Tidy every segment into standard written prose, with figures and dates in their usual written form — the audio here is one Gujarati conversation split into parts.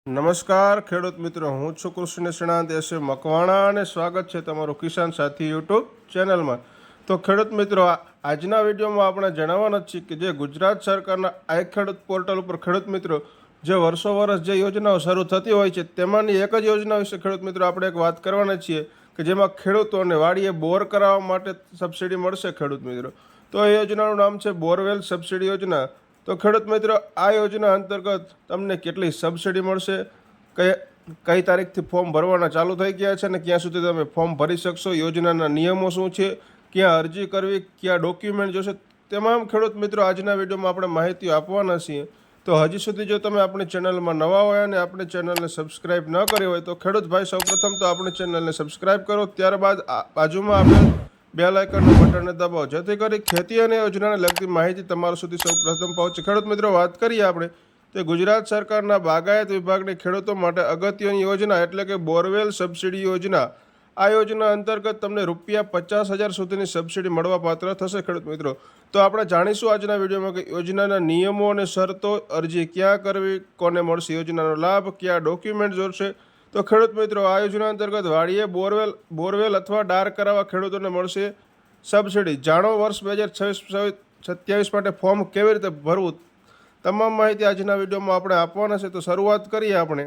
નમસ્કાર ખેડૂત મિત્રો, હું છું કૃષ્ણ નિષ્ણાંત એસે મકવાણા અને સ્વાગત છે તમારું કિસાન સાથી યુટ્યુબ ચેનલમાં. તો ખેડૂત મિત્રો, આજના વિડીયોમાં આપણે જણાવવાના છીએ કે જે ગુજરાત સરકારના આઈ ખેડૂત પોર્ટલ ઉપર ખેડૂત મિત્રો જે વર્ષો વર્ષ જે યોજનાઓ શરૂ થતી હોય છે તેમાંની એક જ યોજના વિશે ખેડૂત મિત્રો આપણે એક વાત કરવાના છીએ કે જેમાં ખેડૂતોને વાડીએ બોર કરાવવા માટે સબસિડી મળશે ખેડૂત મિત્રો. તો એ યોજનાનું નામ છે બોરવેલ સબસિડી યોજના. તો ખેડૂત મિત્રો, આ યોજના અંતર્ગત તમને કેટલી સબસિડી મળશે, કઈ તારીખથી ફોર્મ ભરવાના ચાલુ થઈ ગયા છે અને ક્યાં સુધી તમે ફોર્મ ભરી શકશો, યોજનાના નિયમો શું છે, ક્યાં અરજી કરવી, ક્યાં ડોક્યુમેન્ટ જોશે, તમામ ખેડૂત મિત્રો આજના વિડીયોમાં આપણે માહિતી આપવાના છીએ. તો હજી સુધી જો તમે આપણી ચેનલમાં નવા હોય અને આપણી ચેનલને સબસ્ક્રાઈબ ન કરી હોય તો ખેડૂત ભાઈ સૌપ્રથમ તો આપણી ચેનલને સબસ્ક્રાઈબ કરો, ત્યારબાદ બાજુમાં આપણે બેલ આઇકનનું બટનને દબાવો જેથી કરી ખેતી અને યોજનાને લગતી માહિતી તમારા સુધી સૌપ્રથમ પહોંચે. ખેડૂત મિત્રો, વાત કરીએ આપણે તો ગુજરાત સરકારના બાગાયત વિભાગની ખેડૂતો માટે અગત્યની યોજના એટલે કે બોરવેલ સબસિડી યોજના. આ યોજના અંતર્ગત તમને ₹50,000 સુધીની સબસિડી મળવાપાત્ર થશે ખેડૂત મિત્રો. તો આપણે જાણીશું આજના વિડીયોમાં કે યોજનાના નિયમો અને શરતો, અરજી ક્યાં કરવી, કોને મળશે યોજનાનો લાભ, ક્યાં ડોક્યુમેન્ટ જોડશે. તો ખેડૂત મિત્રો, આ યોજના અંતર્ગત વાડીએ બોરવેલ અથવા ડાર કરાવવા ખેડૂતોને મળશે સબસિડી. જાણો વર્ષ 2026-27 માટે ફોર્મ કેવી રીતે ભરવું, તમામ માહિતી આજના વિડીયોમાં આપણે આપવાના છે. તો શરૂઆત કરીએ આપણે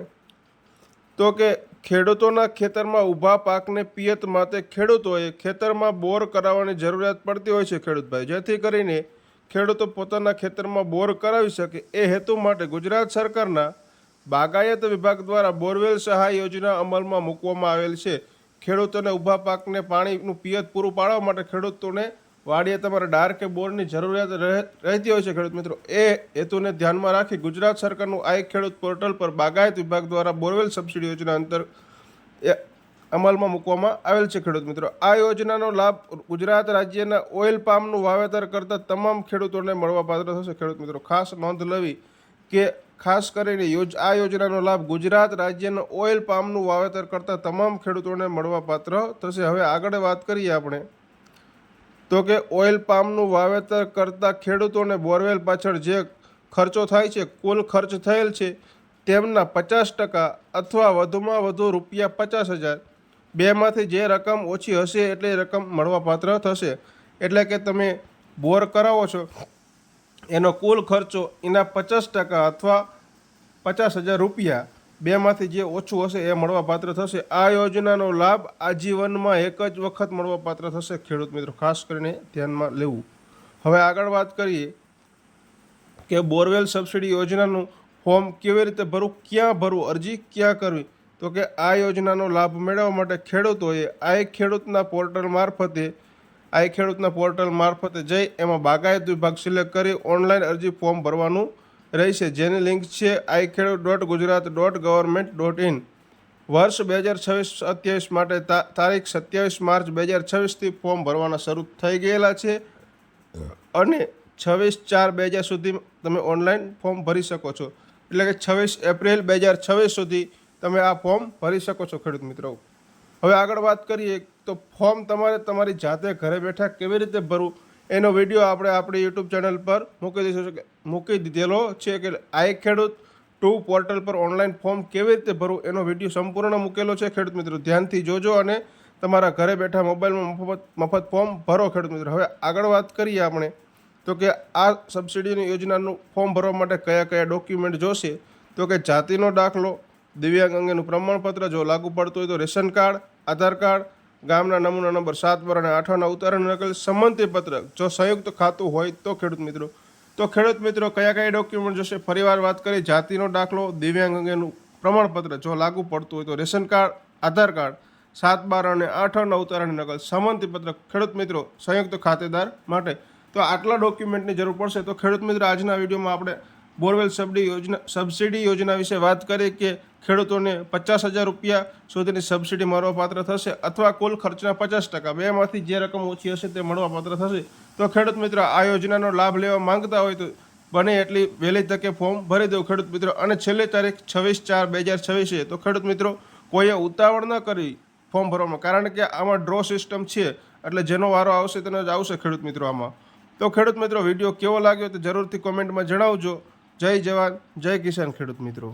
તો કે ખેડૂતોના ખેતરમાં ઊભા પાકને પિયત માટે ખેડૂતોએ ખેતરમાં બોર કરાવવાની જરૂરિયાત પડતી હોય છે ખેડૂતભાઈ, જેથી કરીને ખેડૂતો પોતાના ખેતરમાં બોર કરાવી શકે. એ હેતુ માટે ગુજરાત સરકારના બાગાયત વિભાગ દ્વારા બોરવેલ સહાય યોજના અમલમાં મૂકવામાં આવેલ છે. ખેડૂતોને ઊભા પાકને પાણીનું પિયત પૂરું પાડવા માટે ખેડૂતોને વાડીએ તમારે ડાર કે બોરની જરૂરિયાત રહેતી હોય છે ખેડૂત મિત્રો. એ હેતુને ધ્યાનમાં રાખી ગુજરાત સરકારનું આ ખેડૂત પોર્ટલ પર બાગાયત વિભાગ દ્વારા બોરવેલ સબસિડી યોજના અમલમાં મૂકવામાં આવેલ છે ખેડૂત મિત્રો. આ યોજનાનો લાભ ગુજરાત રાજ્યના ઓઇલ પામનું વાવેતર કરતા તમામ ખેડૂતોને મળવાપાત્ર થશે ખેડૂત મિત્રો. ખાસ નોંધ લેવી કે ખાસ કરીને આ યોજનાનો લાભ ગુજરાત રાજ્યના ઓઇલ પામનું વાવેતર કરતા તમામ ખેડૂતોને મળવાપાત્ર થશે. હવે આગળ વાત કરીએ આપણે તો કે ઓઇલ પામનું વાવેતર કરતા ખેડૂતોને બોરવેલ પાછળ જે ખર્ચો થાય છે, કુલ ખર્ચ થયેલ છે તેમના 50% અથવા વધુમાં વધુ ₹50,000 બેમાંથી જે રકમ ઓછી હશે એટલે રકમ મળવાપાત્ર થશે. એટલે કે તમે બોર કરાવો છો એનો કુલ ખર્ચો એના 50% અથવા ₹50,000 બેમાંથી જે ઓછું હશે એ મળવાપાત્ર થશે. આ યોજનાનો લાભ આજીવનમાં એક જ વખત મળવાપાત્ર થશે ખેડૂત મિત્રો, ખાસ કરીને ધ્યાનમાં લેવું. હવે આગળ વાત કરીએ કે બોરવેલ સબસિડી યોજનાનું ફોર્મ કેવી રીતે ભરવું, ક્યાં ભરવું, અરજી ક્યાં કરવી. તો કે આ યોજનાનો લાભ મેળવવા માટે ખેડૂતોએ આઈ ખેડૂતના પોર્ટલ મારફતે જઈ એમાં બાગાયત વિભાગ સિલેક્ટ કરી ઓનલાઈન અરજી ફોર્મ ભરવાનું રહેશે, જેની લિંક છે iKhedoot.gujarat.government.in. વર્ષ 2026-27 માટે તારીખ 27 માર્ચ 2026થી ફોર્મ ભરવાના શરૂ થઈ ગયેલા છે અને 26/4/2000 સુધી તમે ઓનલાઈન ફોર્મ ભરી શકો છો. એટલે કે 26 એપ્રિલ 2026 સુધી તમે આ ફોર્મ ભરી શકો છો ખેડૂત મિત્રો. હવે આગળ વાત કરીએ તો ફોર્મ તમારે તમારી જાતે ઘરે બેઠા કેવી રીતે ભરવું એનો વિડીયો આપણે આપણી યુટ્યુબ ચેનલ પર મૂકી દીધેલો છે કે આઈ ખેડૂત 2 પોર્ટલ પર ઓનલાઈન ફોર્મ કેવી રીતે ભરવું એનો વિડીયો સંપૂર્ણ મૂકેલો છે ખેડૂત મિત્રો. ધ્યાનથી જોજો અને તમારા ઘરે બેઠા મોબાઈલમાં મફત ફોર્મ ભરો ખેડૂત મિત્રો. હવે આગળ વાત કરીએ આપણે તો કે આ સબસિડીની યોજનાનું ફોર્મ ભરવા માટે કયા કયા ડોક્યુમેન્ટ જોશે. તો કે જાતિનો દાખલો, દિવ્યાંગ અંગેનું પ્રમાણપત્ર, જો લાગુ પડતું હોય તો રેશન કાર્ડ, આધાર કાર્ડ, ગામના નમૂના નંબર 7 bar અને 8 ઉતારણ નકલ, સંમતિપત્ર જો સંયુક્ત ખાતું હોય તો ખેડૂત મિત્રો. તો ખેડૂત મિત્રો કયા કયા ડોક્યુમેન્ટ જોશે ફરીવાર વાત કરીએ. જાતિનો દાખલો, દિવ્યાંગ અંગેનું પ્રમાણપત્ર જો લાગુ પડતું હોય તો રેશન કાર્ડ, આધાર કાર્ડ, 7 bar અને 8 ઉતારણ નકલ, સંમતિપત્ર ખેડૂત મિત્રો સંયુક્ત ખાતેદાર માટે. તો આટલા ડોક્યુમેન્ટની જરૂર પડશે. તો ખેડૂત મિત્રો, આજના વિડીયોમાં આપણે બોરવેલ સબસિડી યોજના વિશે વાત કરીએ કે ખેડૂતોને ₹50,000 સુધીની સબસિડી મળવાપાત્ર થશે અથવા કુલ ખર્ચના 50% બેમાંથી જે રકમ ઓછી હશે તે મળવાપાત્ર થશે. તો ખેડૂત મિત્રો, આ યોજનાનો લાભ લેવા માંગતા હોય તો બને એટલી વહેલી તકે ફોર્મ ભરી દો ખેડૂત મિત્રો. અને છેલ્લી તારીખ 26/4/2026 છે. તો ખેડૂત મિત્રો કોઈએ ઉતાવળ ન કરી ફોર્મ ભરવામાં, કારણ કે આમાં ડ્રો સિસ્ટમ છે એટલે જેનો વારો આવશે તેને જ આવશે ખેડૂત મિત્રો આમાં. તો ખેડૂત મિત્રો, વિડીયો કેવો લાગ્યો તો જરૂરથી કોમેન્ટમાં જણાવજો. જય જવાન, જય કિસાન ખેડૂત મિત્રો.